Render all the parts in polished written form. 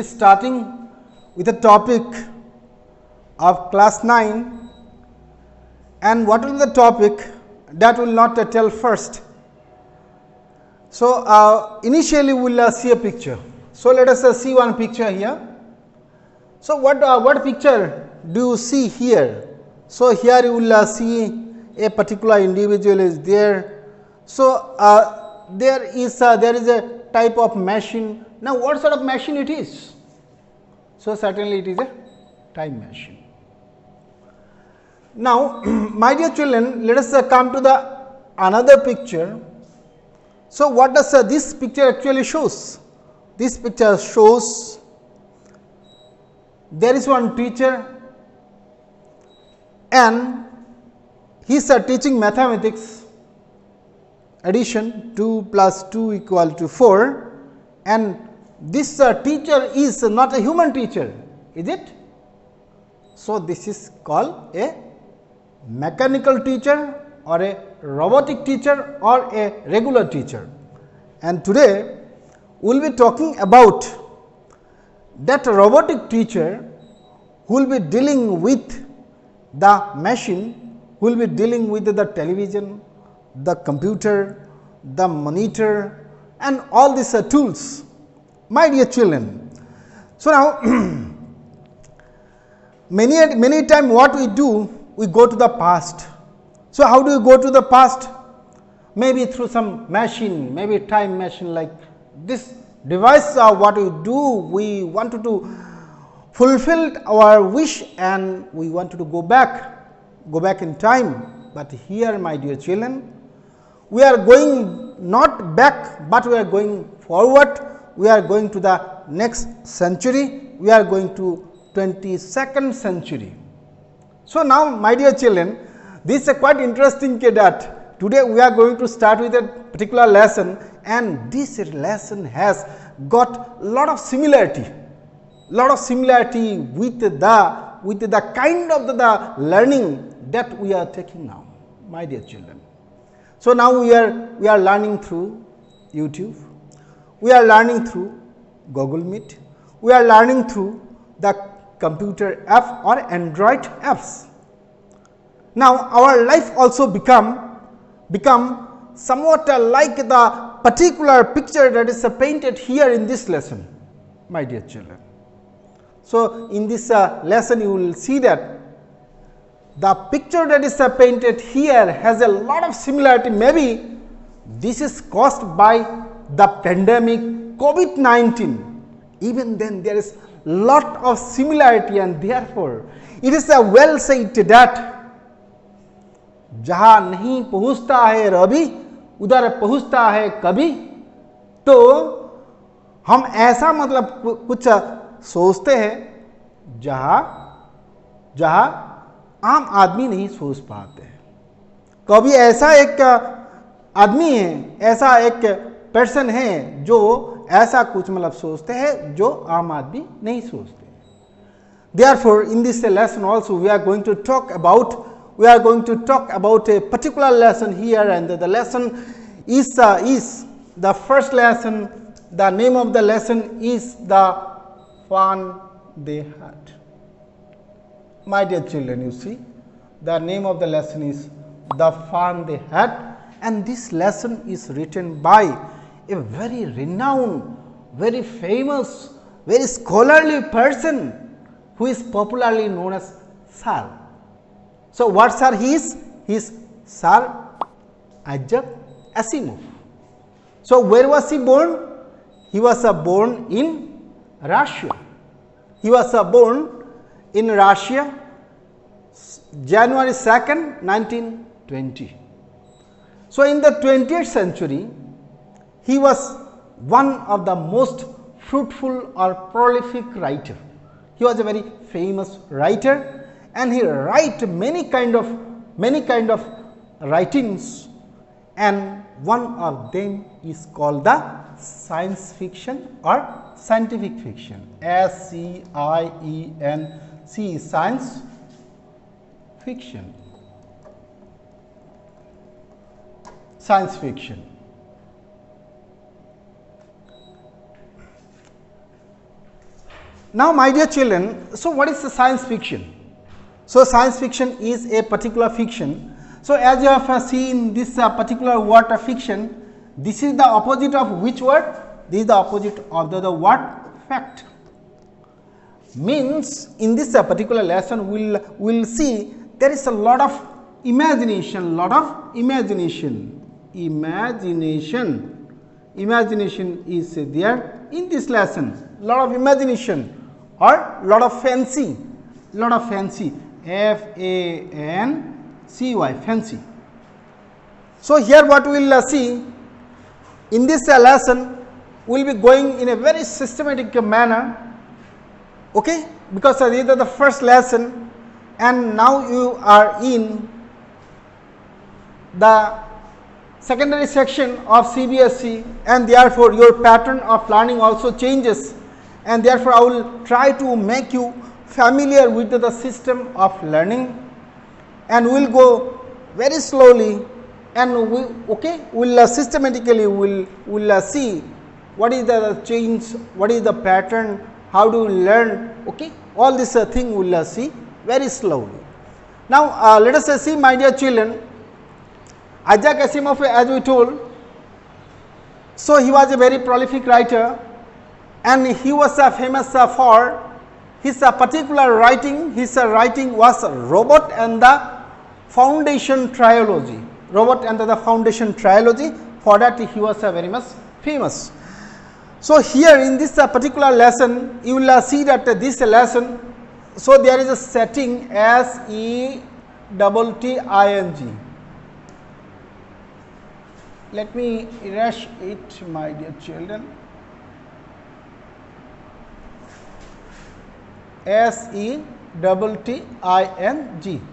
be starting with a topic of class 9, and what will be the topic that will not tell first. So, initially we will see a picture. So, let us see one picture here. So, what picture do you see here? So, here you will see a particular individual is there. So, there is a type of machine. Now, what sort of machine it is? So, certainly it is a time machine. Now, my dear children, let us come to the another picture. So, what does this picture actually shows? This picture shows there is one teacher and he is teaching mathematics, addition 2 plus 2 equal to 4, and this teacher is not a human teacher, is it? So, this is called a mechanical teacher or a robotic teacher or a regular teacher. And today we will be talking about that robotic teacher who will be dealing with the machine, who will be dealing with the television, the computer, the monitor and all these tools, my dear children. So, now many time what we do, we go to the past. So, how do you go to the past? Maybe through some machine, maybe time machine like this device. What we do, we wanted to fulfill our wish and we wanted to go back in time. But here, my dear children, we are going not back, but we are going forward. We are going to the next century. We are going to 22nd century. So, now my dear children, this is a quite interesting that today we are going to start with a particular lesson, and this lesson has got lot of similarity with the kind of the learning that we are taking now, my dear children. So, now we are learning through YouTube, we are learning through Google Meet, we are learning through the computer app or Android apps. Now, our life also become somewhat like the particular picture that is painted here in this lesson, my dear children. So, in this lesson you will see that the picture that is painted here has a lot of similarity. Maybe this is caused by the pandemic COVID-19. Even then there is lot of similarity, and therefore it is a well said that जहाँ नहीं पहुँचता है रवि उधर पहुँचता है कभी. तो हम ऐसा मतलब कुछ सोचते हैं जहाँ आम आदमी नहीं सोच पाते हैं. कभी ऐसा एक आदमी है, ऐसा एक पर्सन है जो ऐसा कुछ मतलब सोचते हैं जो आम आदमी नहीं सोचते. Therefore, in this lesson also we are going to talk about a particular lesson here, and the lesson is the first lesson. The name of the lesson is the fun they had. My dear children, you see, the name of the lesson is the fun they had, and this lesson is written by a very renowned, very famous, very scholarly person who is popularly known as Sir. So, what sir he is? He is Sir Issac Asimov. So, where was he born? He was born in Russia. He was born in Russia January 2nd, 1920. So, in the 20th century, he was one of the most fruitful or prolific writer. He was a very famous writer, and he write many kind of writings, and one of them is called the science fiction or scientific fiction. S-C-I-E-N-C, science fiction. Science fiction. Now, my dear children, so what is the science fiction? So, science fiction is a particular fiction. So, as you have seen this particular word fiction, this is the opposite of which word? This is the opposite of the word fact. Means in this particular lesson we'll see there is a lot of imagination, imagination is there in this lesson, lot of imagination or lot of fancy, F-A-N-C-Y, fancy. So here what we will see in this lesson, we will be going in a very systematic manner, okay, because this is the first lesson and now you are in the secondary section of CBSE, and therefore your pattern of learning also changes, and therefore I will try to make you familiar with the system of learning, and we will go very slowly and we'll systematically we'll see what is the change, what is the pattern, how do we learn, okay, all this thing we will see very slowly. Now let us see, my dear children, Issac Asimov, as we told, so he was a very prolific writer and he was famous for his particular writing. His writing was Robot and the Foundation Trilogy. For that he was very much famous. So here in this particular lesson, you will see that this lesson, so there is a setting SETTING. Let me erase it, my dear children. SETTING,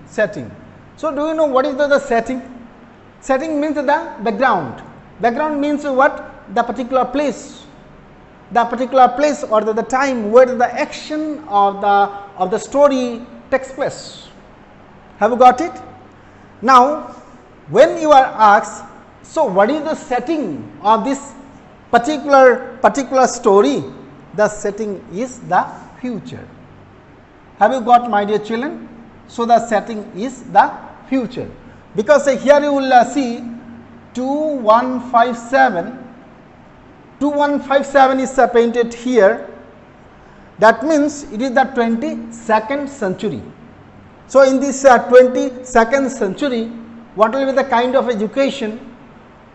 setting. So do you know what is the setting? Setting means the background. Background means what? The particular place or the time where the action of the story takes place. Have you got it? Now, when you are asked, so what is the setting of this particular story? The setting is the future. Have you got, my dear children? So the setting is the future, because here you will see 2157 is painted here. That means it is the 22nd century. So in this 22nd century, what will be the kind of education?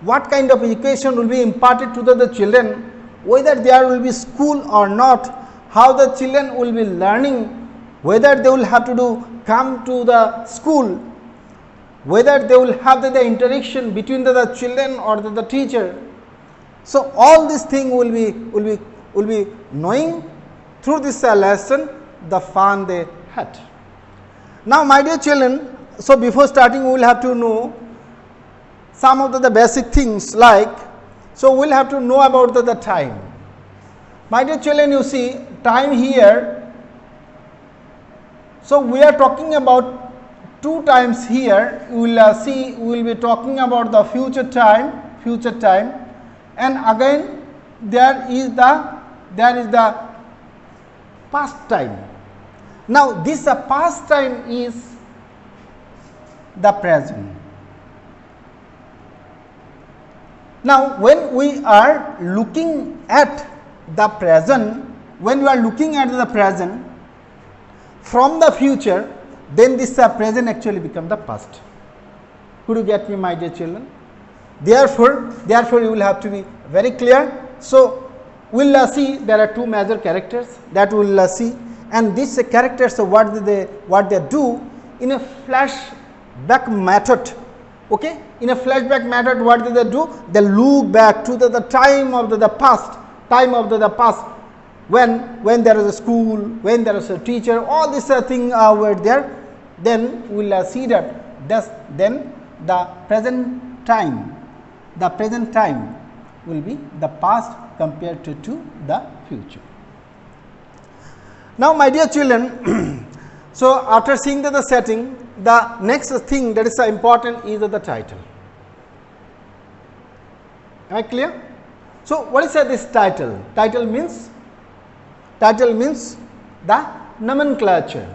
What kind of education will be imparted to the children? Whether there will be school or not, how the children will be learning, whether they will have to come to the school, whether they will have the interaction between the children or the teacher. So all these things will be knowing through this lesson, the fun they had. Now, my dear children, so before starting we will have to know some of the basic things, like, so we will have to know about the time. My dear children, you see time here. So we are talking about two times here. You will see we will be talking about the future time, and again there is the past time. Now this past time is the present. Now when we are looking at the present, from the future, then this present actually becomes the past. Could you get me, my dear children? Therefore you will have to be very clear. So we will see there are two major characters that we will see, and these characters, what they do in a flashback method. Okay, in a flashback method, what do? They look back to the time of the past, when there is a school, when there is a teacher, all these things were there. Then we will see that then the present time will be the past compared to the future. Now, my dear children, so after seeing the setting, the next thing that is important is the title. Am I clear? So what is this title? Title means the nomenclature.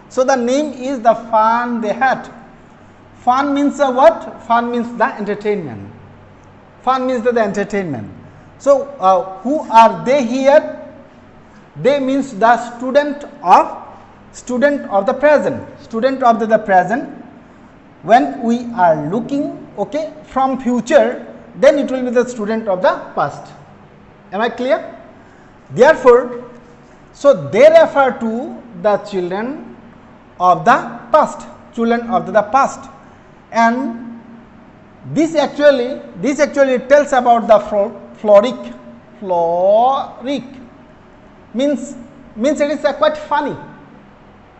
So the name is the fun they had. Fun means what? Fun means the entertainment. Fun means the entertainment. So who are they here? They means the student of the present. Student of the present. When we are looking, okay, from future, then it will be the student of the past. Am I clear? Therefore, so they refer to the children of the past, children of the past, and this actually tells about the floric means it is quite funny,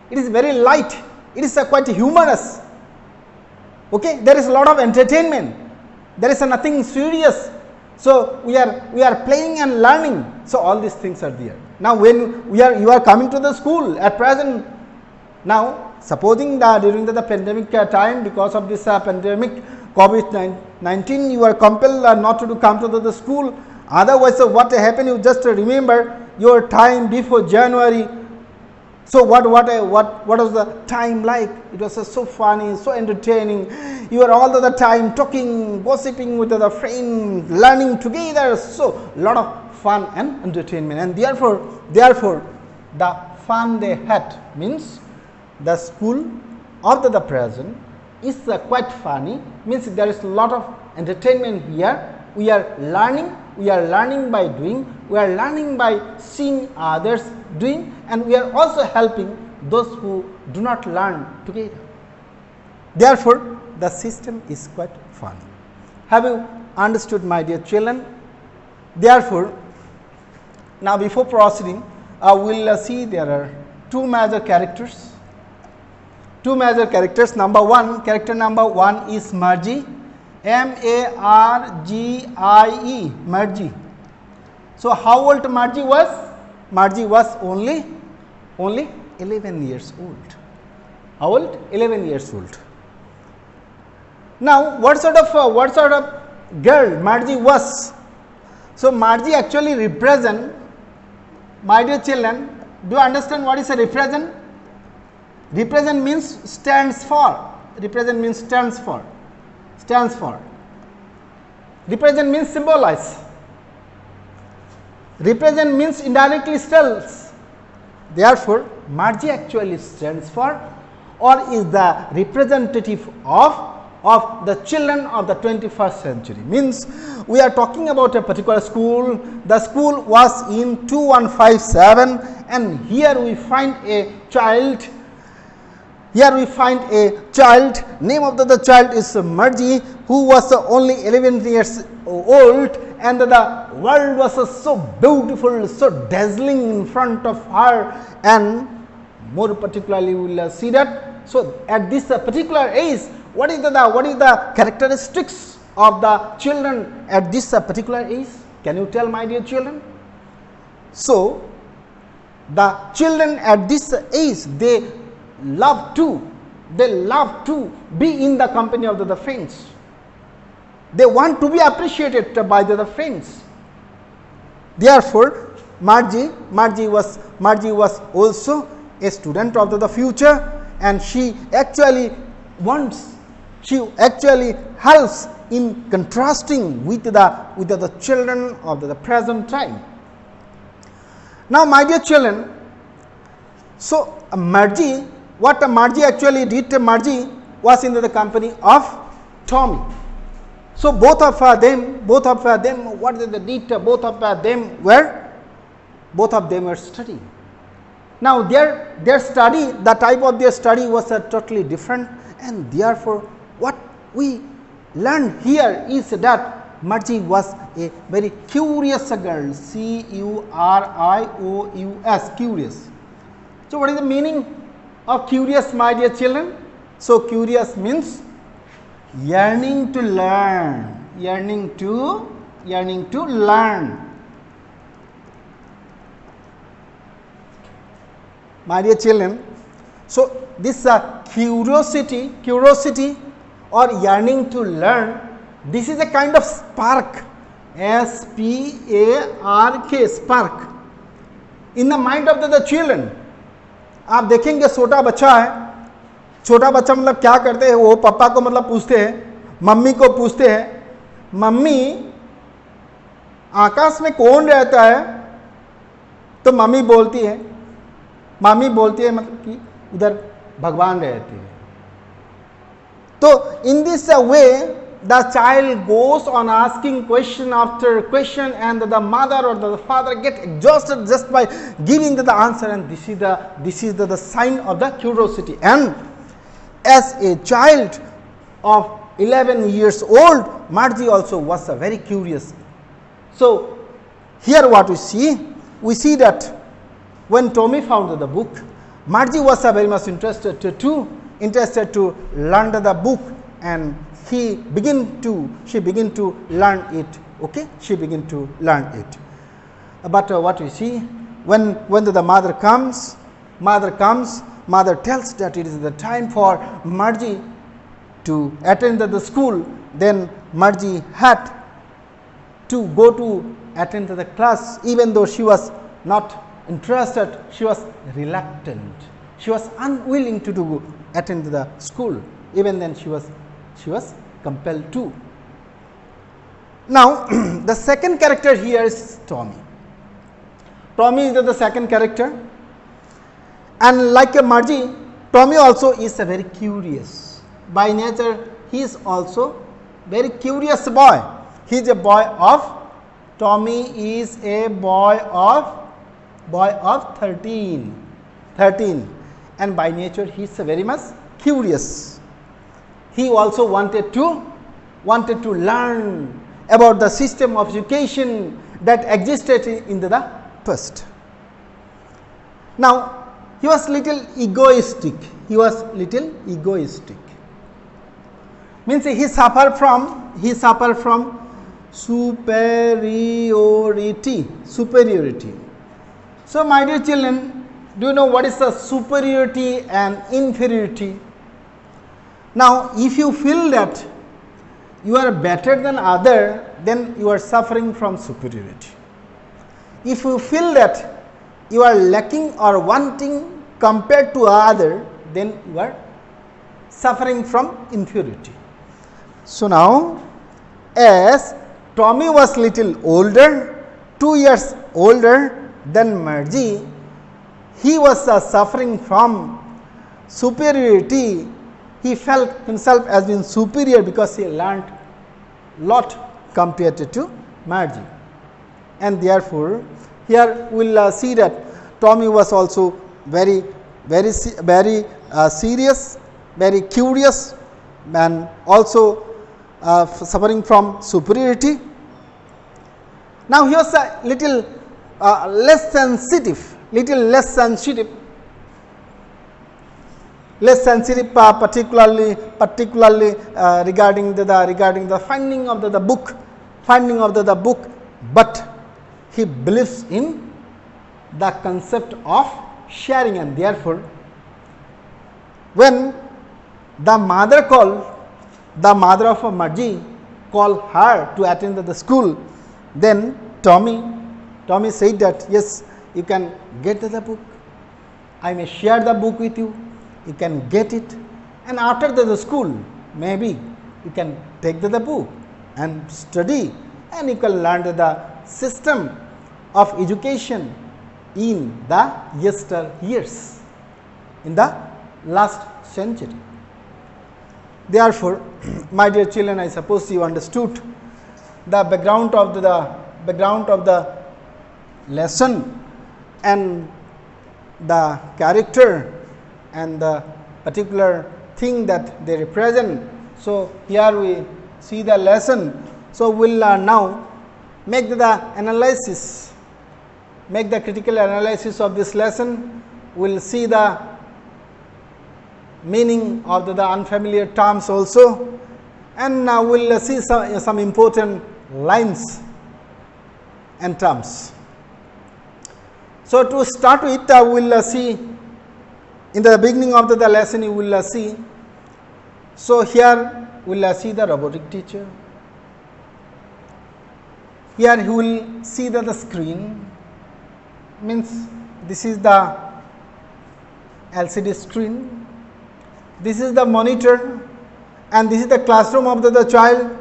it is very light, it is quite humorous. Okay, there is a lot of entertainment, there is nothing serious. So we are playing and learning. So all these things are there. Now when you are coming to the school at present, now supposing that during the pandemic time, because of this pandemic COVID-19, you are compelled not to come to the school. Otherwise, what happened? You just remember your time before January. So what was the time like? It was so funny, so entertaining. You are all the time talking, gossiping with the friends, learning together. So lot of fun and entertainment, and therefore the fun they had means the school of the present is quite funny. Means there is a lot of entertainment here. We are learning by doing, we are learning by seeing others doing, and we are also helping those who do not learn together. Therefore, the system is quite fun. Have you understood, my dear children? Therefore, now before proceeding, we will see there are two major characters. Character number one is Margie. Margie, Margie. So how old Margie was? Margie was only 11 years old. How old? 11 years old. Now what sort of girl Margie was? So Margie actually represent, my dear children, do you understand what is a represent? Represent means stands for. Represent means stands for. Represent means symbolize. Represent means indirectly tells. Therefore, Margie actually stands for or is the representative of the children of the 21st century. Means we are talking about a particular school. The school was in 2157, and here we find a child. Name of the child is Margie, who was only 11 years old, and the world was so beautiful, so dazzling in front of her, and more particularly we will see that. So at this particular age, what is the characteristics of the children at this particular age? Can you tell, my dear children? So the children at this age, they love to be in the company of the friends. They want to be appreciated by the friends. Therefore, Margie was also a student of the future, and she actually helps in contrasting with the children of the present time. Now, my dear children, so Margie, what Margie actually did, Margie was in the company of Tommy. So both of them, what they did, both of them were studying. Now their study, the type of their study was totally different, and therefore what we learn here is that Margie was a very curious girl, Curious, curious. So what is the meaning of curious, my dear children? So curious means yearning to learn, yearning to learn. My dear children, so this curiosity or yearning to learn, this is a kind of spark, S-P-A-R-K, spark, in the mind of the children. आप देखेंगे छोटा बच्चा है, छोटा बच्चा मतलब क्या करते हैं, वो पापा को मतलब पूछते हैं, मम्मी को पूछते हैं, मम्मी आकाश में कौन रहता है? तो मम्मी बोलती है मतलब कि उधर भगवान रहते हैं। तो in this way the child goes on asking question after question, and the mother or the father get exhausted just by giving the answer, and this is the sign of the curiosity. And as a child of 11 years old, Margie also was very curious. So here what we see that when Tommy found the book, Margie was very much interested to learn the book, and she began to learn it. Okay, she began to learn it. But what we see, when the mother comes, mother tells that it is the time for Margie to attend the school. Then Margie had to go to attend the class, even though she was not interested. She was reluctant. She was unwilling to attend the school. Even then she was compelled to. Now the second character here is Tommy. Tommy is the second character, and like Margie, Tommy also is a very curious. By nature, he is also very curious boy. He is a boy of, Tommy is a boy of 13, and by nature he is very much curious. He also wanted to learn about the system of education that existed in the past. Now he was little egoistic. Means he suffered from superiority. So my dear children, do you know what is the superiority and inferiority? Now if you feel that you are better than other, then you are suffering from superiority. If you feel that you are lacking or wanting compared to other, then you are suffering from inferiority. So now, as Tommy was little older, 2 years older than Margie, he was suffering from superiority. He felt himself as being superior because he learned lot compared to Margie, and therefore here we will see that Tommy was also very serious, very curious, and also suffering from superiority. Now he was a little less sensitive, particularly regarding the finding of the book, but he believes in the concept of sharing, and therefore when the mother of Margie called her to attend the school, then Tommy said that yes, you can get the book, I may share the book with you, you can get it, and after the school maybe you can take the book and study, and you can learn the system of education in the yesteryears, in the last century. Therefore, my dear children, I suppose you understood the background of the lesson and the character and the particular thing that they represent. So here we see the lesson. So we will now make the analysis, make the critical analysis of this lesson. We will see the meaning of the unfamiliar terms also, and now we will see some important lines and terms. So to start with, we will see in the beginning of the lesson, you will see. So here we will see the robotic teacher. Here you will see the screen, means this is the LCD screen. This is the monitor, and this is the classroom of the child,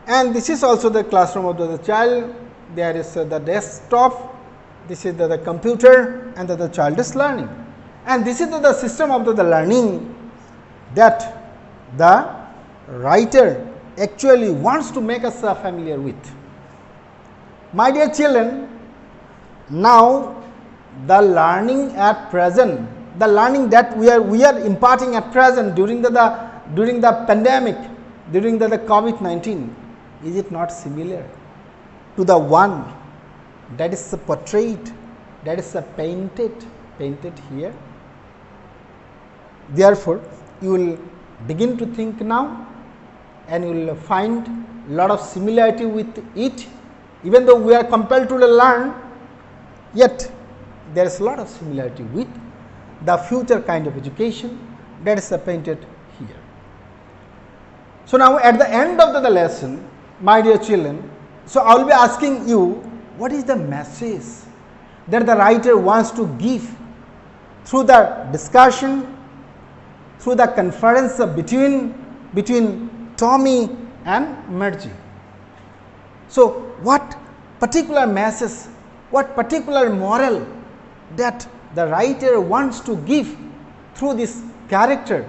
and this is also the classroom of the child. There is the desktop, this is the computer, and the child is learning. And this is the system of the learning that the writer actually wants to make us familiar with. My dear children, now the learning at present, the learning that we are imparting at present during the pandemic, during the COVID-19, is it not similar to the one that is portrayed, that is painted here? Therefore, you will begin to think now, and you will find a lot of similarity with it. Even though we are compelled to learn, yet there is a lot of similarity with the future kind of education that is painted here. So now at the end of the lesson, my dear children, so I will be asking you, what is the message that the writer wants to give through the discussion, through the conference between Tommy and Margie? So what particular message, what particular moral that the writer wants to give through this character,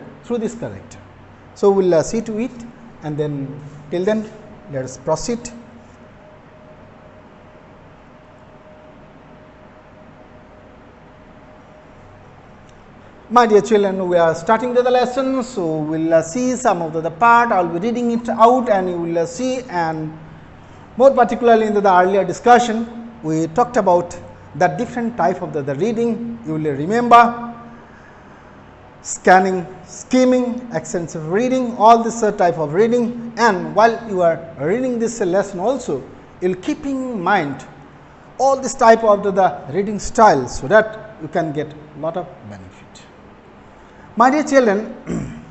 So we will see to it, and then till then let us proceed. My dear children, we are starting the lesson, so we will see some of the part. I will be reading it out, and you will see. And more particularly in the earlier discussion, we talked about the different type of the reading. You will remember scanning, skimming, extensive reading, all this type of reading. And while you are reading this lesson also, you will keep in mind all this type of the reading style, so that you can get a lot of benefit. My dear children,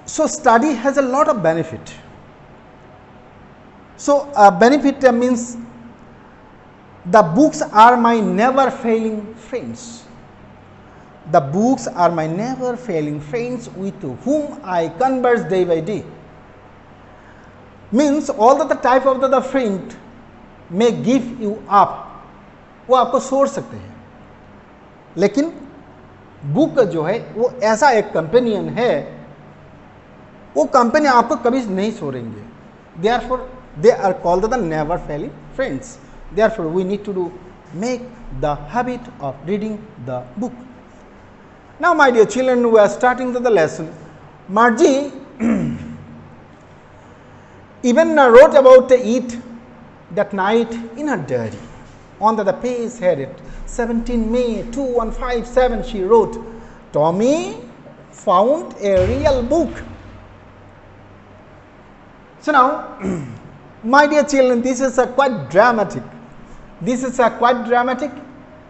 so study has a lot of benefit. So benefit means the books are my never failing friends. The books are my never failing friends with whom I converse day by day. Means all the type of the friend may give you up, वो आपको छोड़ सकते हैं, लेकिन book जो है वो ऐसा एक कंपेनियन है, वो कंपेनी आपको कभी नहीं छोड़ेंगे. Therefore, they are called the never failing friends. Therefore, we need to make the habit of reading the book. Now, my dear children, we are starting the lesson. Margie even wrote about it that night in her diary. On the page headed 17 May 2157, she wrote, Tommy found a real book. So now, my dear children, this is quite dramatic.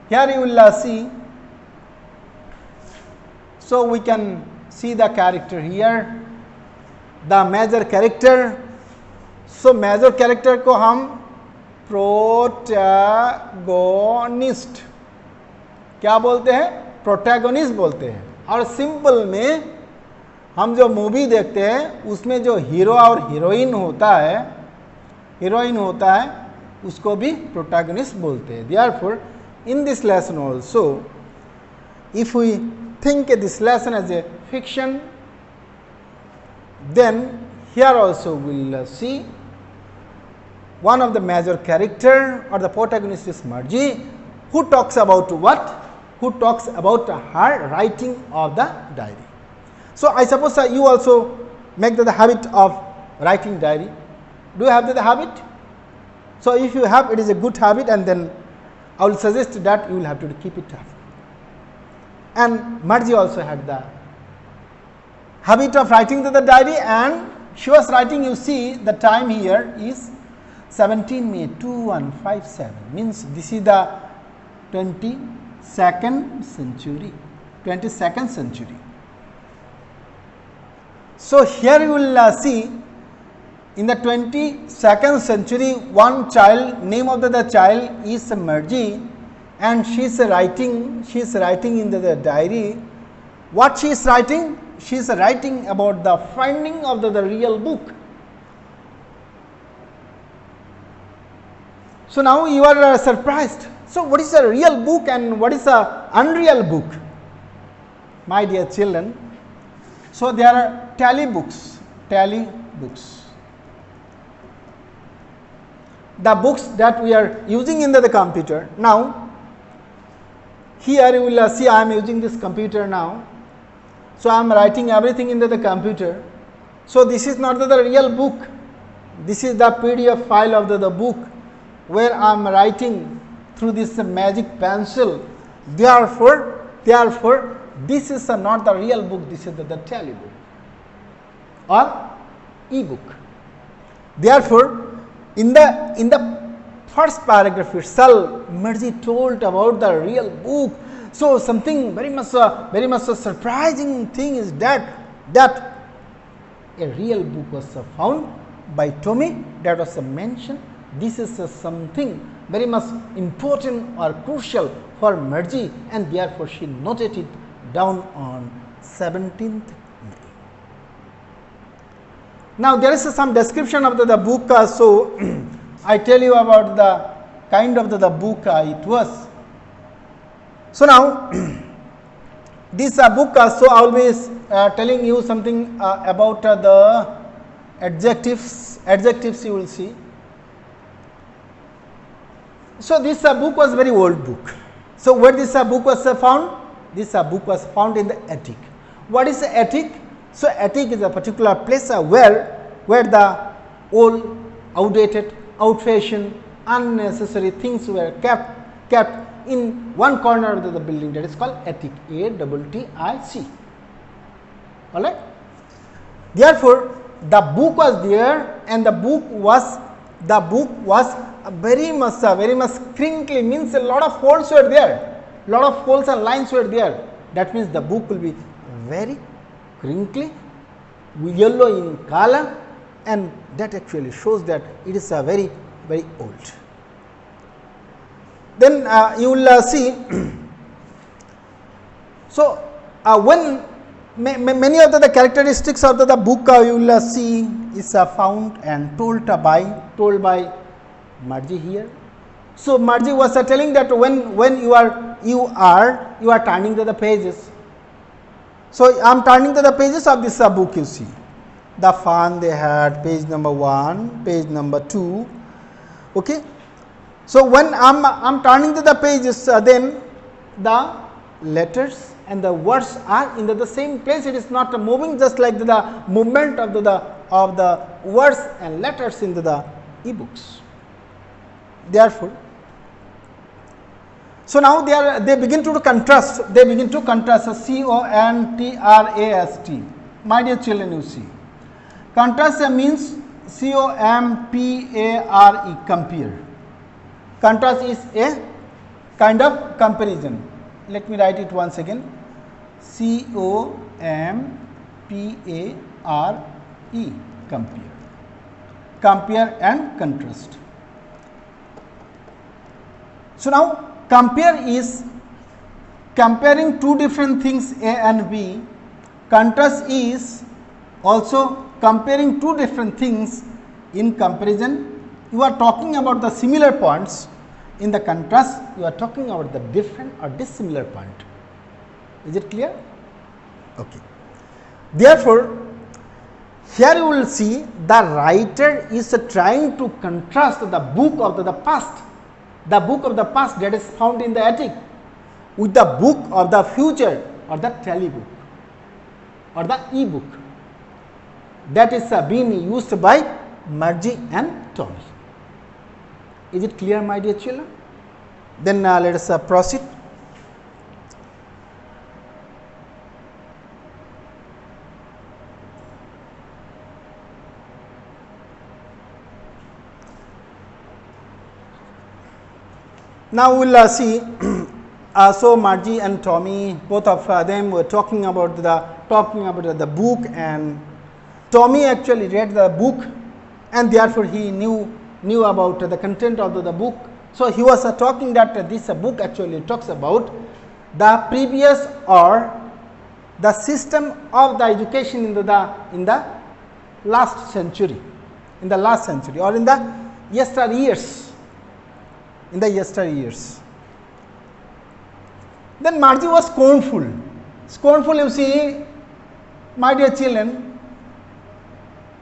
Here you will see. So we can see the character here, the major character. So major character को हम protagonist क्या बोलते हैं? Protagonist बोलते हैं. और simple में हम जो मूवी देखते हैं उसमें जो हीरो और हीरोइन होता है उसको भी प्रोटैगोनिस्ट बोलते हैं. Therefore, in this lesson also, if we think this lesson as a fiction, then here also we will see one of the major character or the protagonist is Margie, who talks about what? Who talks about her writing of the diary. So I suppose you also make the habit of writing diary. Do you have the habit? So if you have, it is a good habit, and then I will suggest that you will have to keep it up. And Margie also had the habit of writing the diary, and she was writing, you see the time here is 17 May 2157, means this is the 22nd century. So here you will see in the 22nd century one child, name of the child is Margie, and she is writing in the diary. What she is writing? She is writing about the finding of the real book. So now you are surprised. So what is a real book and what is a unreal book? My dear children, so there are tally books. The books that we are using in the computer. Now, here you will see I am using this computer now. So I am writing everything into the computer. So this is not the real book. This is the PDF file of the book where I am writing through this magic pencil. Therefore, this is not the real book. This is the tally book or e-book. Therefore, in the first paragraph itself, Marji told about the real book. So something very much surprising thing is that a real book was found by Tommy. That was mentioned. This is something very much important or crucial for Marji, and therefore she noted it down on 17th May. Now there is some description of the book. So I tell you about the kind of the book it was. So now this book, so always telling you something about the adjectives you will see. So this book was very old book. So where this book was found? This book was found in the attic. What is the attic? So attic is a particular place where the old, outdated, out-fashioned, unnecessary things were kept in one corner of the building. That is called attic. A-T-T-I-C. Alright. Therefore, the book was there, and the book was very much crinkly, means a lot of holes were there. Lot of holes and lines were there. That means the book will be very crinkly, yellow in color, and that actually shows that it is a very old. Then you will see. So when many of the characteristics of the book you will see is found and told by Marji here. So Marji was telling that when you are turning to the pages. So I am turning to the pages of this book. You see the fun they had, page number 1, page number 2. Okay. So when I am turning to the pages, then the letters and the words are in the same place. It is not moving just like the movement of the words and letters into the e-books. Therefore, so now they begin to contrast. They begin to contrast. C-O-N-T-R-A-S-T. My dear children, you see, contrast means C-O-M-P-A-R-E, compare. Contrast is a kind of comparison. Let me write it once again. C-O-M-P-A-R-E, compare. Compare and contrast. So now compare is comparing two different things A and B. Contrast is also comparing two different things in comparison. You are talking about the similar points. In the contrast, you are talking about the different or dissimilar point. Is it clear? Okay. Therefore, here you will see the writer is trying to contrast the book of the past. The book of the past that is found in the attic with the book of the future, or the tally book or the e-book that is being used by Marji and Tommy. Is it clear, my dear children? Then let us proceed. Now we will see. So Marji and Tommy, both of them were talking about the book, and Tommy actually read the book, and therefore he knew about the content of the book, So he was talking that this book actually talks about the previous or the system of the education in the last century, or in the yesteryears, Then Margie was scornful. Scornful, you see, my dear children,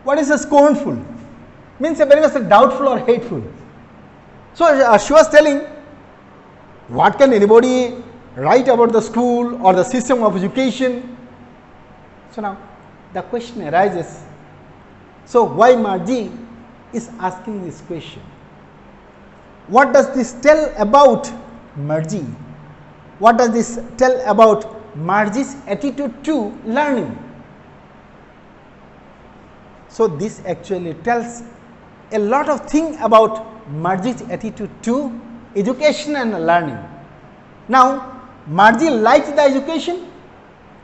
what is a scornful? Means a very much doubtful or hateful. So she was telling, what can anybody write about the school or the system of education? So now the question arises, so why Margie is asking this question? What does this tell about Margie? What does this tell about Margie's attitude to learning? So this actually tells a lot of things about Margie's attitude to education and learning. Now, Margie liked the education,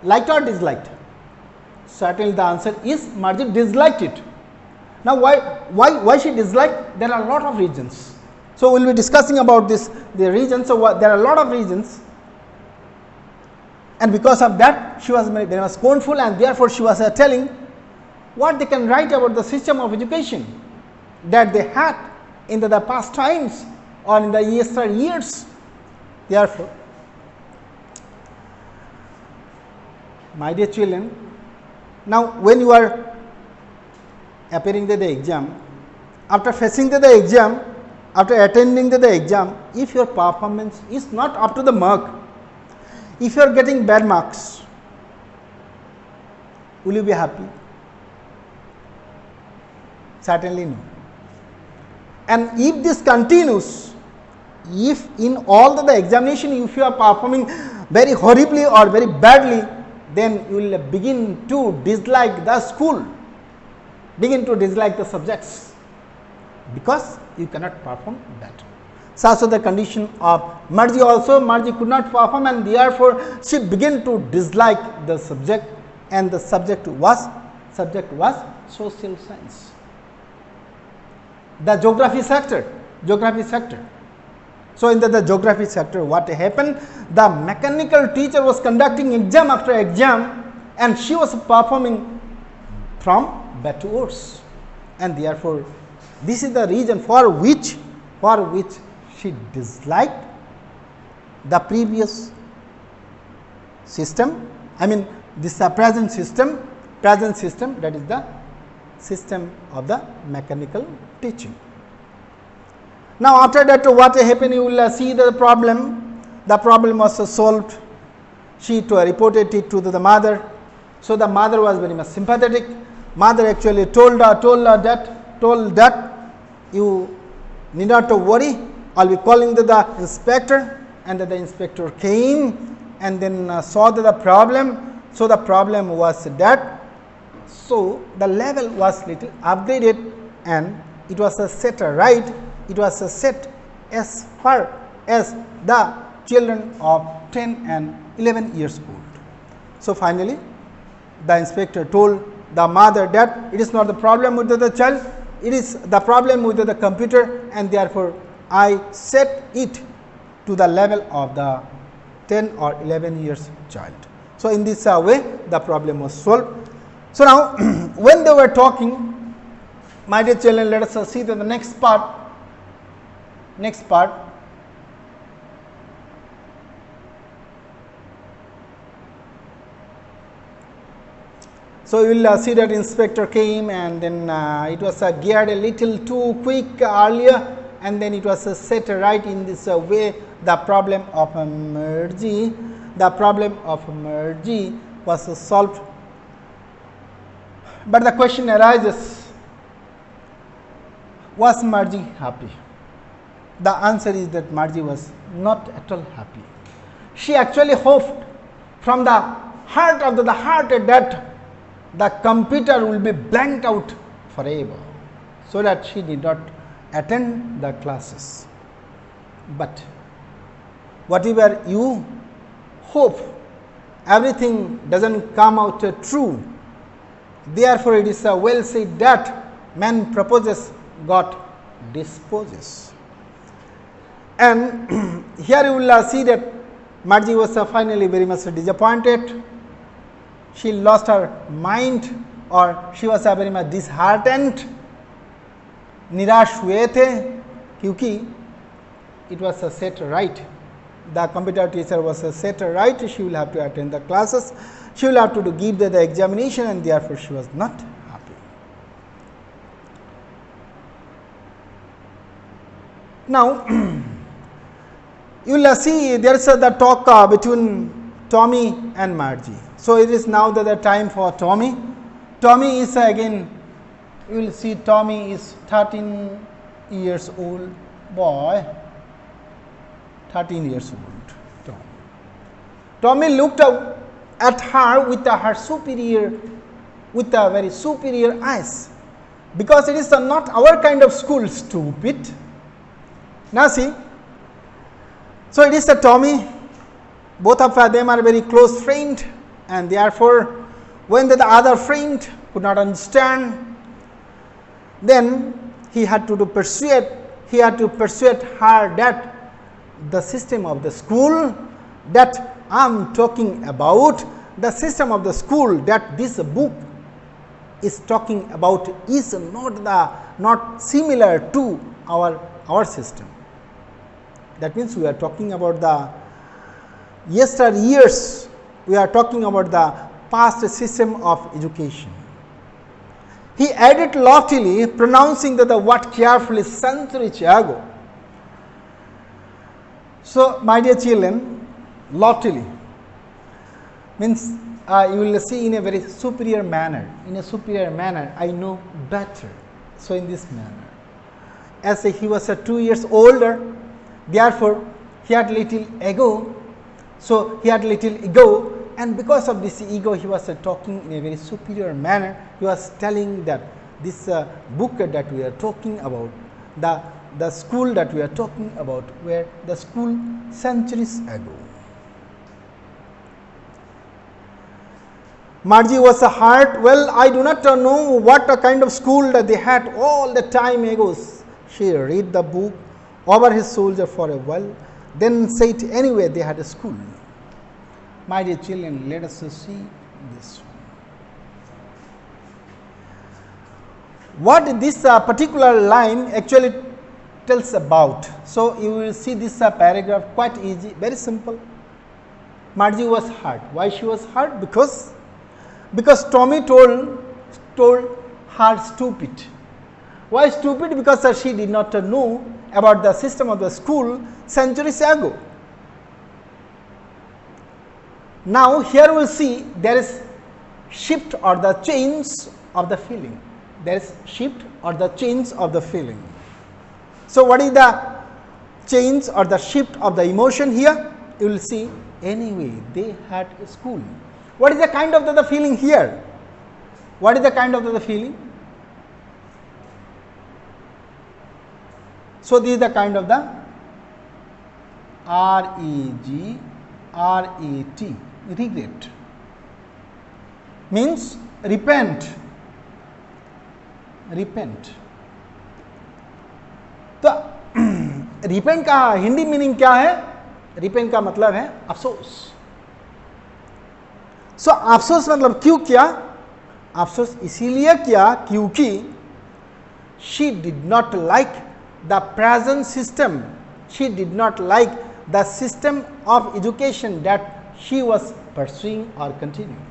liked or disliked? Certainly the answer is Margie disliked it. Now, why she disliked? There are a lot of reasons. So we will be discussing about this, the reasons. So there are a lot of reasons, and because of that she was very much scornful, and therefore she was telling what they can write about the system of education that they had in the past times or in the yesteryears. Therefore, my dear children, now when you are appearing to the exam, after facing the exam, after attending the exam, if your performance is not up to the mark, if you are getting bad marks, will you be happy? Certainly no. And if this continues, if in all the examination if you are performing very horribly or very badly, then you will begin to dislike the school, begin to dislike the subjects, because you cannot perform better. So also the condition of Margie also. Margie could not perform, and therefore she began to dislike the subject, and the subject was social science. The geography sector. So in the geography sector, what happened? The mechanical teacher was conducting exam after exam, and she was performing from bad to worse, and therefore this is the reason for which she disliked the previous system. I mean this present system, that is the system of the mechanical teaching. Now after that, what happened? You will see the problem. The problem was solved. She reported it to the mother. So the mother was very much sympathetic. Mother actually told that you need not to worry. I'll be calling the inspector, and the inspector came and then saw the problem. So the problem was that, so the level was little upgraded, and it was set right. It was set as far as the children of 10 and 11 years old. So finally, the inspector told the mother that it is not the problem with the child, it is the problem with the computer, and therefore I set it to the level of the 10 or 11 years child. So in this way the problem was solved. So now when they were talking, my dear children, let us see the next part. So you will see that inspector came, and then it was geared a little too quick earlier, and then it was set right in this way. The problem of Margie was solved. But the question arises, was Margie happy? The answer is that Margie was not at all happy. She actually hoped from the heart of the heart that the computer will be blanked out forever, so that she did not attend the classes. But whatever you hope, everything doesn't come out true. Therefore it is well said that man proposes, God disposes. And here you will see that Margie was finally very much disappointed. She lost her mind और she was very much disheartened. निराश हुए थे क्योंकि it was set right. The computer teacher was set right. She will have to attend the classes. She will have to give the examination, and therefore she was not happy. Now you will see there is the talk between Tommy and Margie. So it is now the time for Tommy. Tommy is again, you will see Tommy is 13 years old boy. 13 years old. Tommy looked at her with her superior, with a very superior eyes, because it is not our kind of school, stupid. Now see, so it is a Tommy, both of them are very close friend, and therefore when the other friend could not understand, then he had to persuade her that the system of the school that I am talking about, the system of the school that this book is talking about is not similar to our system. That means we are talking about the yesteryears, we are talking about the past system of education. He added loftily, pronouncing the word carefully, centuries ago. So, my dear children, loftily means you will see in a very superior manner. In a superior manner, I know better. So, in this manner, as he was 2 years older, therefore he had little ego. So, he had little ego, and because of this ego, he was talking in a very superior manner. He was telling that this book that we are talking about, the school that we are talking about, were the school centuries ago. Margie was hurt. Well, I do not know what a kind of school that they had all the time ago. She read the book over his shoulder for a while, then said anyway they had a school. My dear children, let us see this one. What this particular line actually tells about. So, you will see this paragraph quite easy, very simple. Margie was hurt. Why she was hurt? Because Tommy told her stupid. Why stupid? Because she did not know about the system of the school centuries ago. Now, here we will see there is shift or the change of the feeling. There is shift or the change of the feeling. So, what is the change or the shift of the emotion here? You will see anyway they had a school. What is the kind of the feeling here? What is the kind of the feeling? So, this is the kind of the regret, regret means repent. तो repent का Hindi meaning क्या है? Repent का मतलब है अफसोस. सो अफसोस मतलब क्यों किया? अफसोस इसीलिए किया क्योंकि she did not like the present system. She did not like the system of education that she was pursuing or continuing.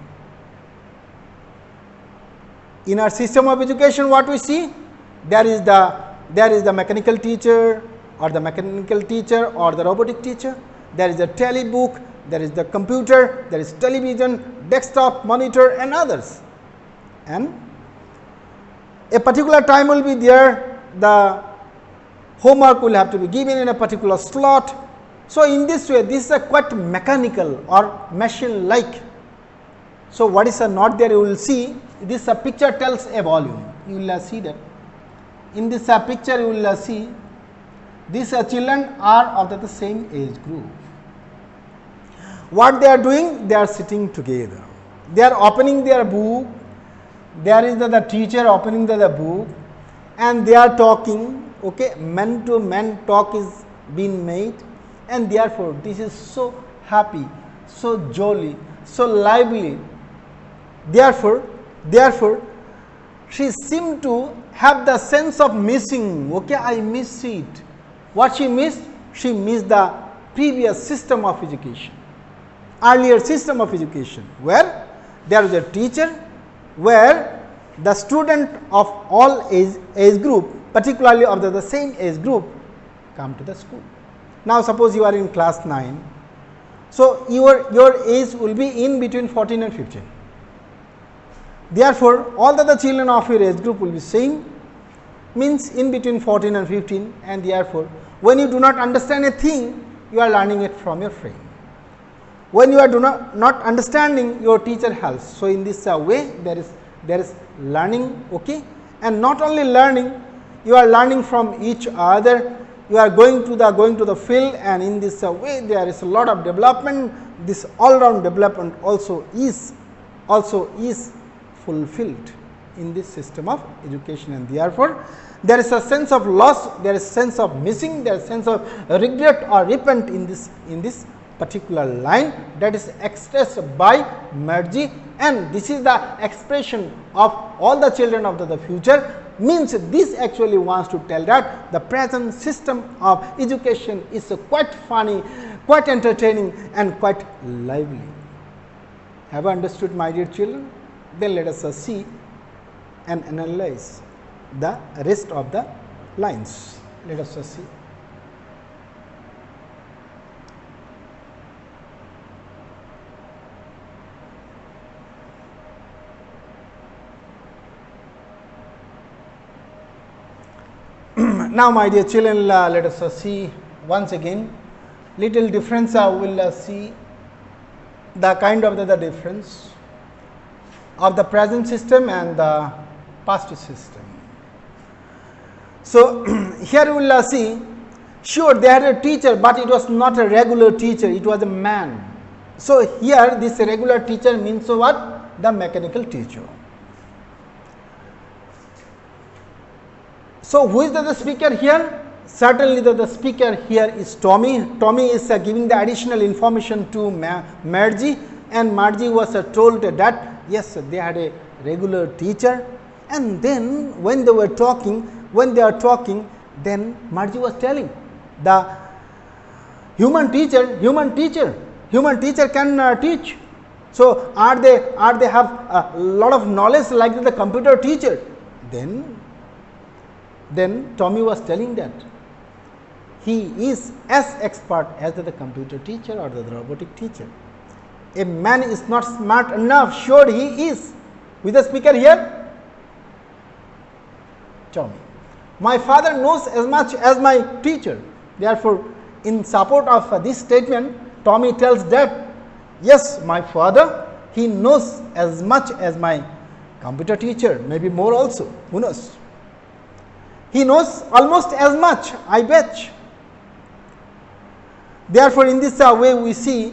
In our system of education, what we see? There is the mechanical teacher or the robotic teacher. There is a telebook, there is the computer, there is television, desktop, monitor and others. And a particular time will be there, the homework will have to be given in a particular slot. So, in this way, this is a quite mechanical or machine like. So, what is not there, you will see this picture tells a volume. You will see that in this picture you will see these children are of the same age group. What they are doing? They are sitting together. They are opening their book. There is the teacher opening the book and they are talking. Okay, man to man talk is been made, and therefore this is so happy, so jolly, so lively. Therefore she seemed to have the sense of missing. Okay, I miss it. What she missed? She missed the previous system of education, earlier system of education, where there was a teacher, where the student of all age group, particularly of the same age group, come to the school. Now suppose you are in class 9, so your age will be in between 14 and 15. Therefore, all the children of your age group will be same, means in between 14 and 15, and therefore when you do not understand a thing, you are learning it from your friend. When you are not understanding, your teacher helps. So in this way there is learning, okay, and not only learning, you are learning from each other. You are going to the field, and in this way there is a lot of development. This all round development also is fulfilled in this system of education, and therefore there is a sense of loss, there is a sense of missing, there is a sense of regret or repent in this particular line that is expressed by Marji, and this is the expression of all the children of the future. Means this actually wants to tell that the present system of education is quite funny, quite entertaining, and quite lively. Have you understood, my dear children? Then let us see and analyze the rest of the lines. Let us see. Now, my dear children, let us see once again little difference. We will see the kind of the difference of the present system and the past system. So here we will see, sure, they had a teacher, but it was not a regular teacher, it was a man. So here this regular teacher means what? The mechanical teacher. So who is the speaker here? Certainly the speaker here is Tommy. Tommy is giving the additional information to Marji, and Marji was told that yes, they had a regular teacher, and then when they are talking, then Marji was telling the human teacher can teach. So are they have a lot of knowledge like the computer teacher? Then Tommy was telling that he is as expert as the computer teacher or the robotic teacher. A man is not smart enough, sure he is. Who is the speaker here? Tommy. My father knows as much as my teacher. Therefore, in support of this statement, Tommy tells that yes, my father, he knows as much as my computer teacher, maybe more also, who knows. He knows almost as much, I bet. Therefore, in this way we see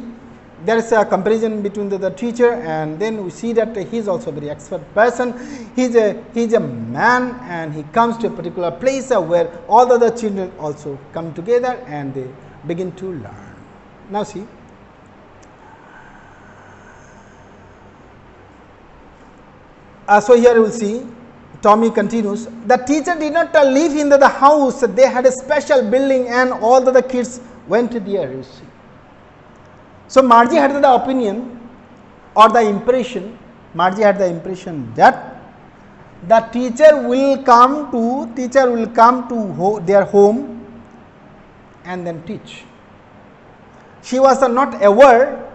there is a comparison between the teacher, and then we see that he is also a very expert person. He is a man, and he comes to a particular place where all the other children also come together and they begin to learn. Now see. So here we will see, Tommy continues, the teacher did not live in the house, they had a special building and all the kids went there, you see. So Marji had the opinion or the impression, that the teacher will come to their home and then teach. She was not aware,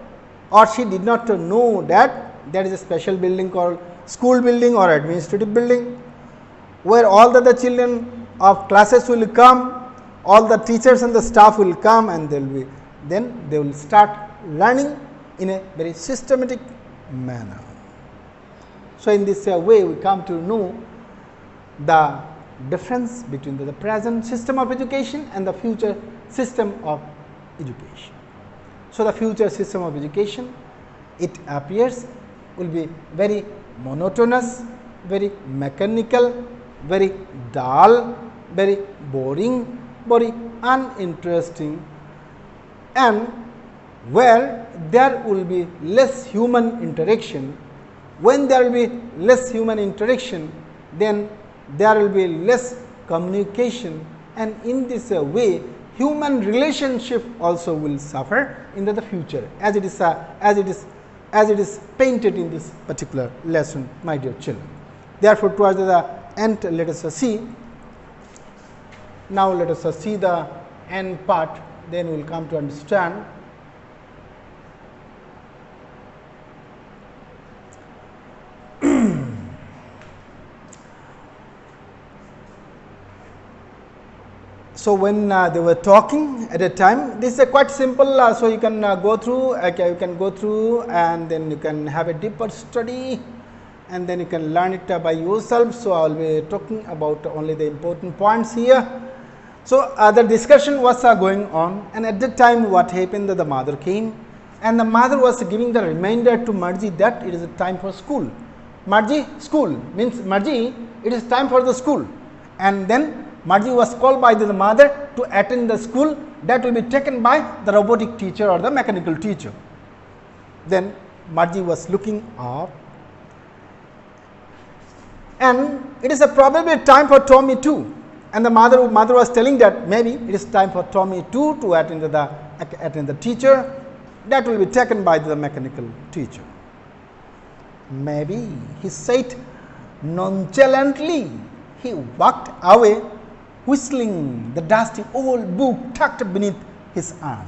or she did not know that there is a special building called school building or administrative building, where all the children of classes will come, all the teachers and the staff will come, and they will start learning in a very systematic manner. So in this way we come to know the difference between the present system of education and the future system of education. So the future system of education, it appears, will be very monotonous, very mechanical, very dull, very boring, very uninteresting and where there will be less human interaction. When there will be less human interaction, then there will be less communication, and in this way human relationship also will suffer in the future, as it is painted in this particular lesson, my dear children. Therefore, towards the end, let us see. Now let us see the end part, then we will come to understand. So when they were talking at a time, this is quite simple, so you can go through, and then you can have a deeper study, and then you can learn it by yourself. So I will be talking about only the important points here. So the discussion was going on, and at that time what happened, that the mother came, and the mother was giving the reminder to Marji that it is a time for school. Marji, school means Marji, it is time for the school. And then Marji was called by the mother to attend the school that will be taken by the robotic teacher or the mechanical teacher. Then Marji was looking up, and it is probably time for Tommy too. And the mother was telling that maybe it is time for Tommy too to attend the teacher that will be taken by the mechanical teacher. Maybe, he said nonchalantly. He walked away, whistling the dusty old book tucked beneath his arm.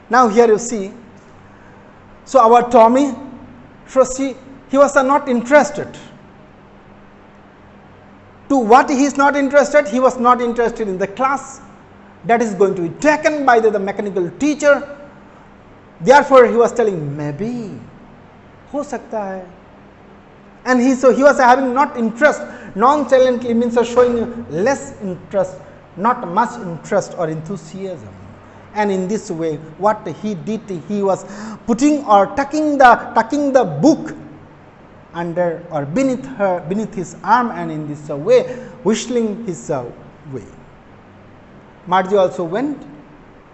Now here you see, so our Tommy, he was not interested. To what he is not interested? He was not interested in the class that is going to be taken by the mechanical teacher. Therefore, he was telling maybe, ho sakta hai. And he was having not interest. Nonchalantly means showing less interest, not much interest or enthusiasm. And in this way, what he did, he was putting or tucking the book under or beneath his arm, and in this way whistling his way. Marji also went,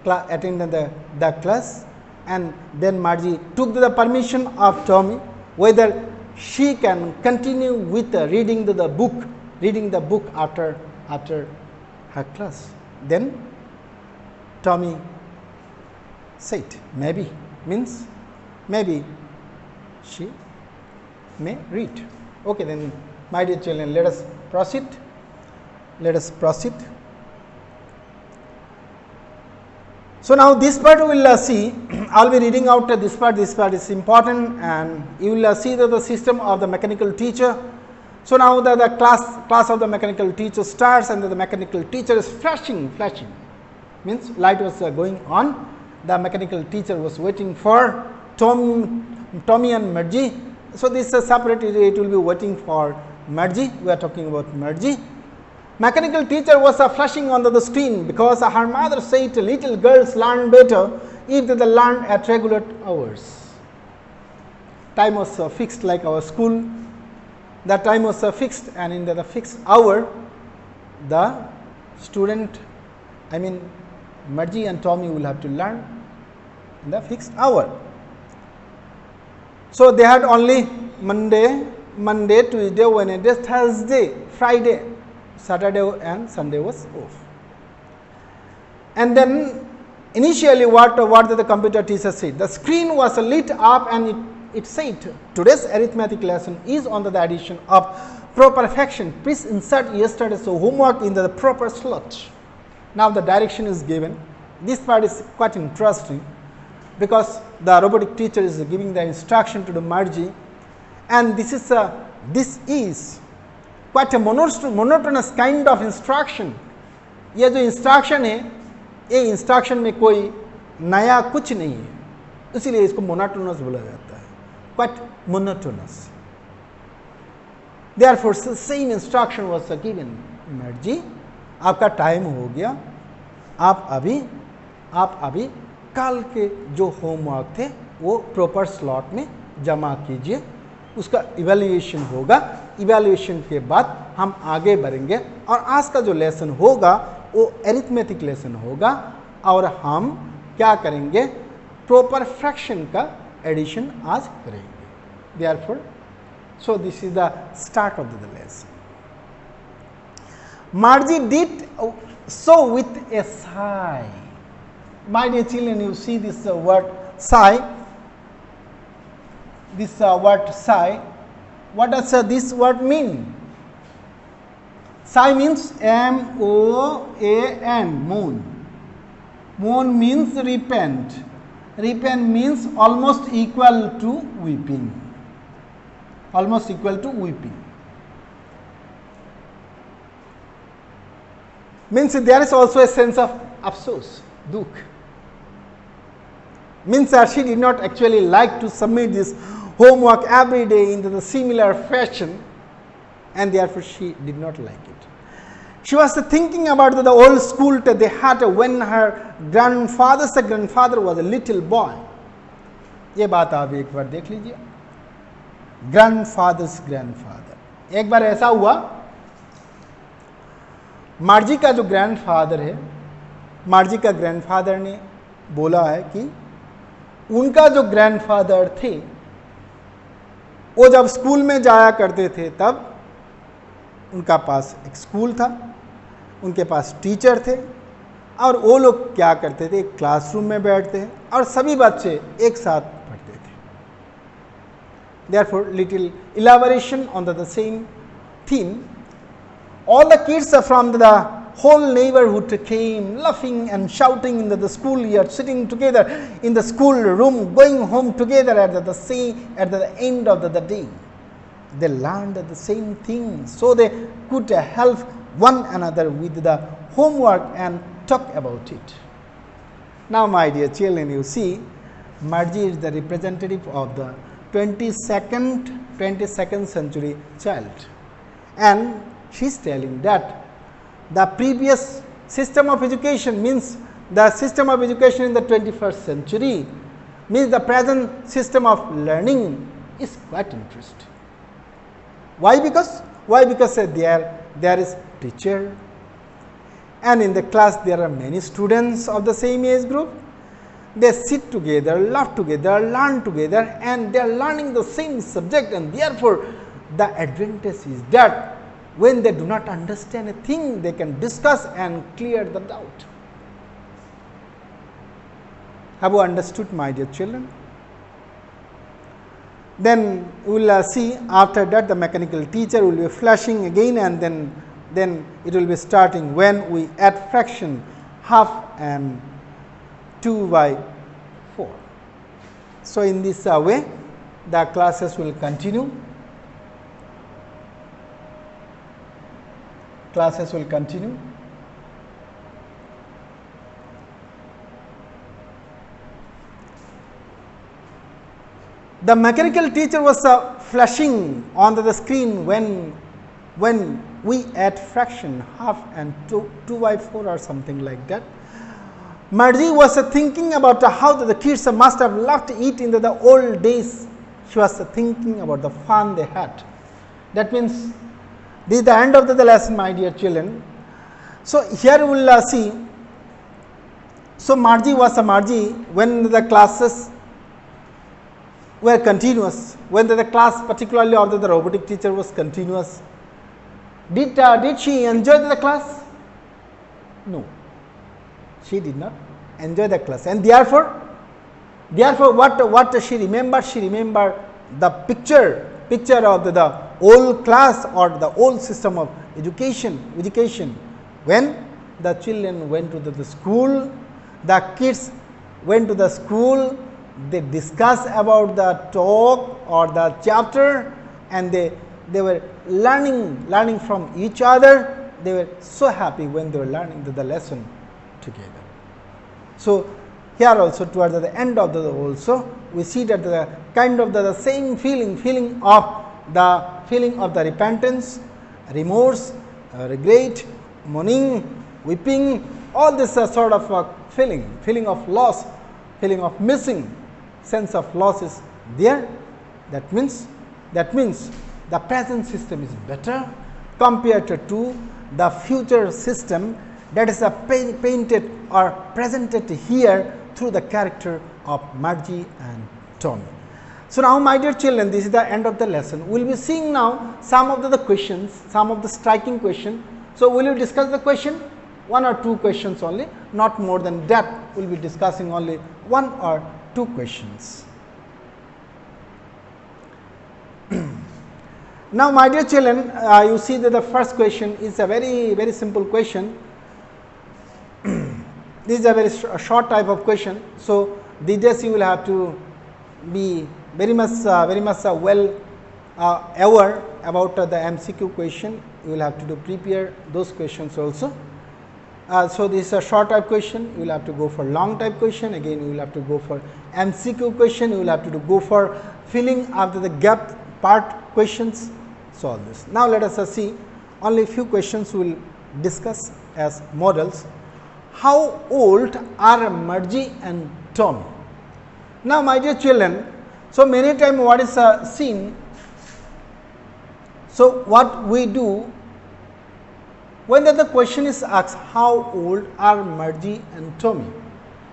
attended the class, and then Marji took the permission of Tommy whether she can continue with reading the book after her class. Then Tommy said maybe, means maybe she may read. Okay, then my dear children, let us proceed. So now this part we will see. I will be reading out this part. This part is important, and you will see the system of the mechanical teacher. So now the class of the mechanical teacher starts, and the mechanical teacher is flashing, means light was going on. The mechanical teacher was waiting for Tommy and Marji. So this is separate, it will be waiting for Marji. We are talking about Marji. Mechanical teacher was flashing on the screen because her mother said little girls learn better if they learn at regular hours. Time was fixed like our school. The time was fixed, and in the fixed hour, the student, Marji and Tommy will have to learn in the fixed hour. So they had only Monday, Tuesday, Wednesday, Thursday, Friday, Saturday and Sunday was off. And then initially what the computer teacher said, the screen was lit up, and it said today's arithmetic lesson is on the addition of proper fraction. Please insert yesterday's homework in the proper slot. Now the direction is given. This part is quite interesting, because the robotic teacher is giving the instruction to the Marji, and this is quite a monotonous kind of instruction. ये जो instruction है, ये instruction में कोई नया कुछ नहीं है, इसीलिए इसको monotonous बोला जाता है, quite monotonous. Therefore, same instruction was given. Marji, आपका टाइम हो गया, आप अभी कल के जो होमवर्क थे वो प्रॉपर स्लॉट में जमा कीजिए, उसका इवैल्यूएशन होगा, इवैल्यूएशन के बाद हम आगे बढ़ेंगे, और आज का जो लेसन होगा वो अरिथमेटिक लेसन होगा और हम क्या करेंगे, प्रॉपर फ्रैक्शन का एडिशन आज करेंगे। Therefore so this is the start of the lesson. Margie did so with a sigh. My dear children, you see this word sigh. This word sigh. What does this word mean? Sigh means M-O-A-N, moan. Moan means repent. Repent means almost equal to weeping. Almost equal to weeping. Means there is also a sense of afsos, dukh. Means that she did not actually like to submit this homework every day into the similar fashion, and therefore she did not like it. She was thinking about the old school that they had when her grandfather was a little boy. ये बात आप एक बार देख लीजिए, grandfather's grandfather. एक बार ऐसा हुआ, मार्जी का जो ग्रैंडफादर है, मार्जी का ग्रैंडफादर ने बोला है कि उनका जो ग्रैंडफादर थे वो जब स्कूल में जाया करते थे तब उनका पास एक स्कूल था, उनके पास टीचर थे और वो लोग क्या करते थे, एक क्लासरूम में बैठते हैं और सभी बच्चे एक साथ पढ़ते थे। Therefore, little elaboration on the same theme. All the kids from the whole neighborhood came laughing and shouting in the school yard, sitting together in the school room, going home together at the end of the day. They learned the same thing, so they could help one another with the homework and talk about it. Now, my dear children, you see, Margie is the representative of the 22nd century child, and she is telling that the previous system of education means the system of education in the 21st century means the present system of learning is quite interesting. Why? Because there is teacher, and in the class there are many students of the same age group. They sit together, laugh together, learn together, and they are learning the same subject, and therefore the advantage is that when they do not understand a thing, they can discuss and clear the doubt. Have you understood, my dear children? Then we will see after that the mechanical teacher will be flashing again, and then it will be starting when we add fraction half and 2 by 4. So, in this way the classes will continue. Classes will continue. The mechanical teacher was flashing on the screen when we add fraction half and 2 by 4 or something like that. Margie was thinking about how the kids must have loved it in the old days. She was thinking about the fun they had. That means this is the end of the lesson, my dear children. So, here we will see. So, Margie was a Margie when the classes were continuous, when the class particularly of the robotic teacher was continuous. Did she enjoy the class? No, she did not enjoy the class, and therefore what she remembered? She remembered the picture of the old class or the old system of education when the children went to the school, the kids went to the school, they discussed about the talk or the chapter, and they were learning from each other. They were so happy when they were learning the lesson together. So, here also towards the end of the also we see that the kind of the same feeling of the repentance, remorse, regret, mourning, weeping, all this sort of feeling of loss, feeling of missing, sense of loss is there. That means the present system is better compared to the future system, that is painted or presented here through the character of Margie and Tommy. So now, my dear children, this is the end of the lesson. We will be seeing now some of the questions, some of the striking questions. So, we will discuss the question, one or two questions only, not more than that. We will be discussing only one or two questions. Now, my dear children, you see that the first question is a very simple question. This is a very short type of question. So, these days you will have to be very much well aware about the MCQ question. You will have to prepare those questions also. So, this is a short type question. You will have to go for long type question. Again, you will have to go for MCQ question. You will have to go for filling after the gap part questions. So, all this. Now, let us see only few questions we will discuss as models. How old are Margie and Tommy? Now, my dear children, so many times what is seen, so what we do when the question is asked, how old are Margie and Tommy?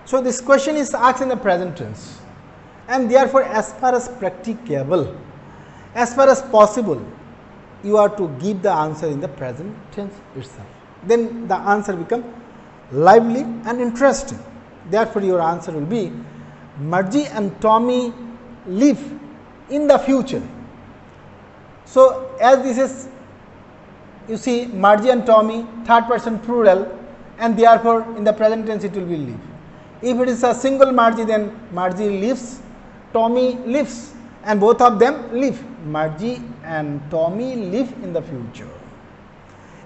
So, this question is asked in the present tense, and therefore, as far as practicable, as far as possible, you are to give the answer in the present tense itself. Then the answer becomes lively and interesting. Therefore, your answer will be Margie and Tommy live in the future. So, as this is, you see, Margie and Tommy, third person plural, and therefore, in the present tense it will be live. If it is a single Margie, then Margie lives, Tommy lives, and both of them live. Margie and Tommy live in the future.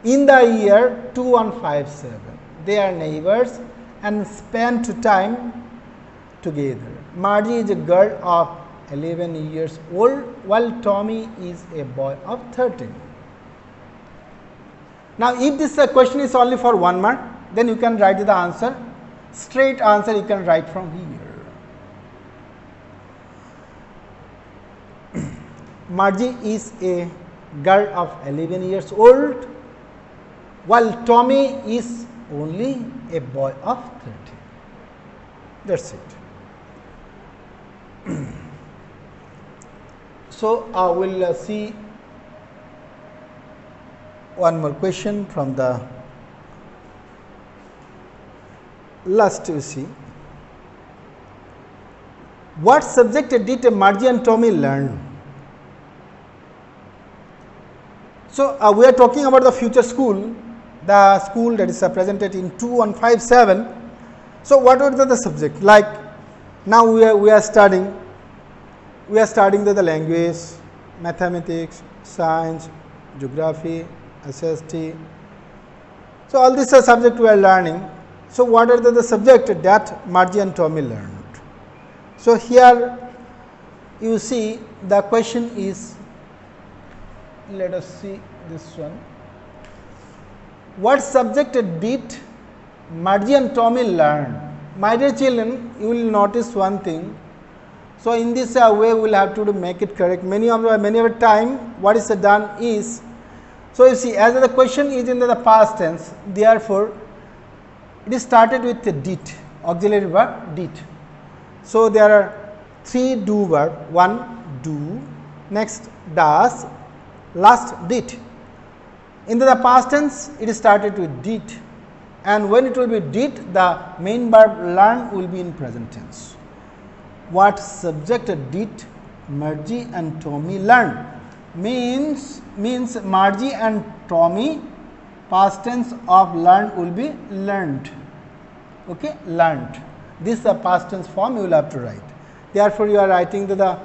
In the year 2157, they are neighbors and spend time together. Margie is a girl of 11 years old, while Tommy is a boy of 13. Now, if this question is only for 1 mark, then you can write the answer. Straight answer you can write from here. Margie is a girl of 11 years old, while Tommy is only a boy of 13. That is it. So, we will see one more question from the last. You see, what subject did Margie and Tommy learn? So, we are talking about the future school, the school that is presented in 2157. So, what are the subject? Like now we are studying the language, mathematics, science, geography, SST. So, all these are subject we are learning. So, what are the subject that Margie and Tommy learned? So, here you see the question is, let us see this one. What subject did Margie and Tommy learn? My dear children, you will notice one thing. So, in this way we will have to make it correct. Many of the time what is done is, so you see, as the question is in the past tense, therefore, it is started with the did, auxiliary verb did. So, there are 3 do verb, 1 do, next does, last did. In the past tense it is started with did, and when it will be did, the main verb learn will be in present tense. What subject did Margie and Tommy learn? Means Margie and Tommy, past tense of learn will be learned. Okay, learned. This is the past tense form you will have to write. Therefore, you are writing the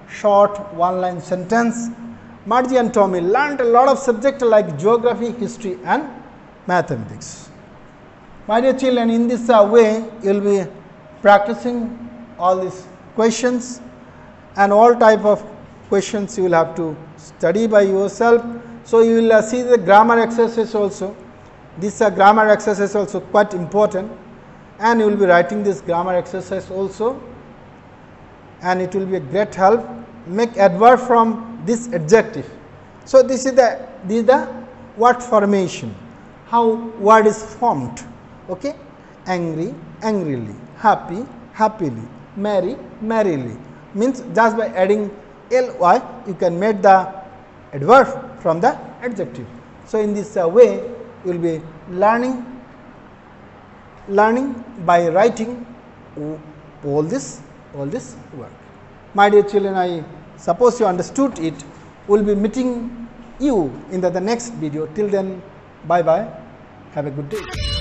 short 1-line sentence. Margie and Tommy learned a lot of subjects like geography, history and mathematics. My dear children, in this way you will be practicing all these questions, and all type of questions you will have to study by yourself. So, you will see the grammar exercise also. This grammar exercise is also quite important, and you will be writing this grammar exercise also, and it will be a great help. Make adverb from this adjective. So, this is the word formation. how word is formed. Okay, angry, angrily, happy, happily, merry, merrily. Means just by adding ly, you can make the adverb from the adjective. So in this way, you will be learning by writing all this work. My dear children, I suppose you understood it. We will be meeting you in the next video. Till then, bye bye. Have a good day.